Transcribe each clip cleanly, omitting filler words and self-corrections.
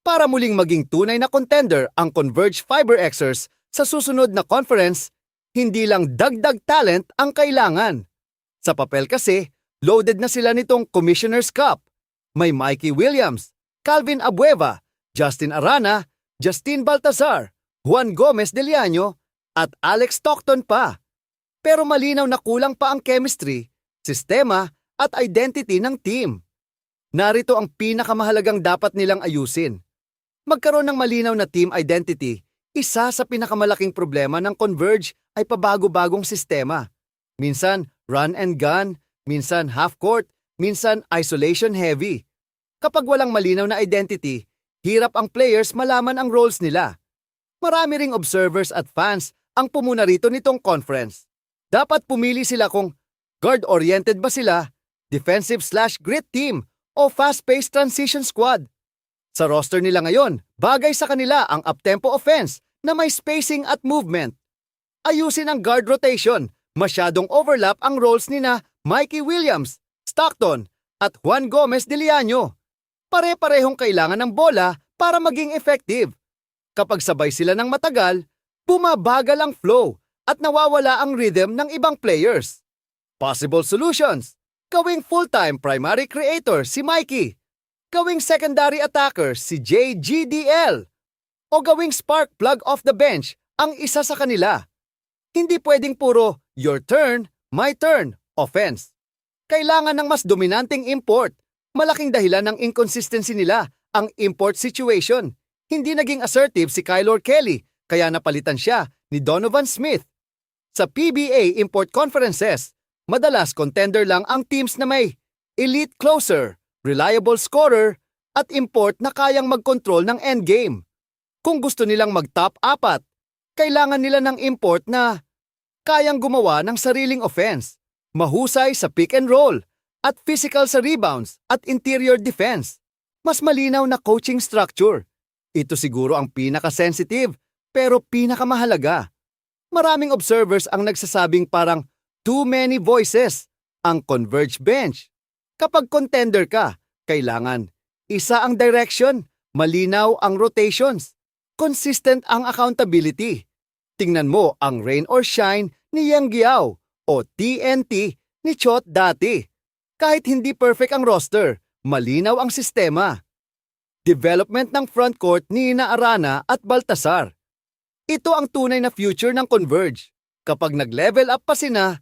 para muling maging tunay na contender ang Converge FiberXers sa susunod na conference. Hindi lang dagdag talent ang kailangan. Sa papel kasi, loaded na sila nitong Commissioner's Cup. May Mikey Williams, Calvin Abueva, Justin Arana, Justin Baltazar, Juan Gomez de Liaño, at Alex Stockton pa. Pero malinaw na kulang pa ang chemistry, sistema, at identity ng team. Narito ang pinakamahalagang dapat nilang ayusin. Magkaroon ng malinaw na team identity. Isa sa pinakamalaking problema ng Converge ay pabago-bagong sistema. Minsan run and gun, minsan half-court, minsan isolation heavy. Kapag walang malinaw na identity, hirap ang players malaman ang roles nila. Marami ring observers at fans ang pumuna rito nitong conference. Dapat pumili sila kung guard-oriented ba sila, defensive/grit team, o fast-paced transition squad. Sa roster nila ngayon, bagay sa kanila ang up-tempo offense na may spacing at movement. Ayusin ang guard rotation, masyadong overlap ang roles nina Mikey Williams, Stockton, at Juan Gomez de Liaño. Pare-parehong kailangan ng bola para maging effective. Kapag sabay sila ng matagal, bumabagal ang flow at nawawala ang rhythm ng ibang players. Possible solutions: gawing full-time primary creator si Mikey, gawing secondary attacker si JGDL, o gawing spark plug off the bench ang isa sa kanila. Hindi pwedeng puro your turn, my turn offense. Kailangan ng mas dominanteng import. Malaking dahilan ng inconsistency nila ang import situation. Hindi naging assertive si Kylor Kelly, kaya napalitan siya ni Donovan Smith. Sa PBA import conferences, madalas contender lang ang teams na may elite closer, reliable scorer, at import na kayang mag-control ng endgame. Kung gusto nilang mag-top 4, kailangan nila ng import na kayang gumawa ng sariling offense, mahusay sa pick and roll, at physical sa rebounds at interior defense. Mas malinaw na coaching structure. Ito siguro ang pinaka-sensitive pero pinakamahalaga. Maraming observers ang nagsasabing parang too many voices ang Converge bench. Kapag contender ka, kailangan isa ang direction, malinaw ang rotations, consistent ang accountability. Tingnan mo ang rain or shine ni Yang Giao o TNT ni Chot dati. Kahit hindi perfect ang roster, malinaw ang sistema. Development ng frontcourt ni Ina Arana at Baltazar. Ito ang tunay na future ng Converge. Kapag nag-level up pa sina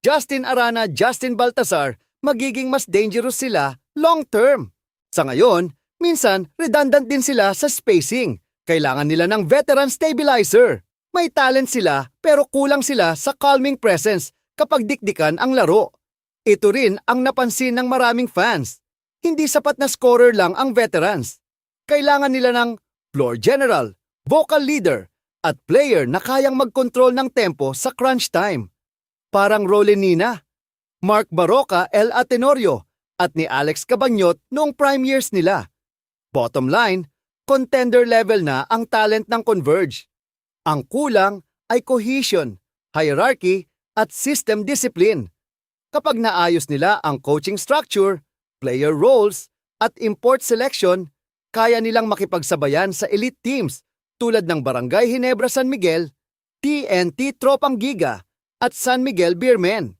Justin Arana, Justin Baltazar, magiging mas dangerous sila long term. Sa ngayon, minsan redundant din sila sa spacing. Kailangan nila ng veteran stabilizer. May talent sila pero kulang sila sa calming presence kapag dikdikan ang laro. Ito rin ang napansin ng maraming fans. Hindi sapat na scorer lang ang veterans. Kailangan nila ng floor general, vocal leader, at player na kayang mag-control ng tempo sa crunch time. Parang role ni Mark Baroka, El Atenorio, at ni Alex Cabanyot noong prime years nila. Bottom line, contender level na ang talent ng Converge. Ang kulang ay cohesion, hierarchy, at system discipline. Kapag naayos nila ang coaching structure, player roles, at import selection, kaya nilang makipagsabayan sa elite teams tulad ng Barangay Ginebra San Miguel, TNT Tropang Giga, at San Miguel Beermen.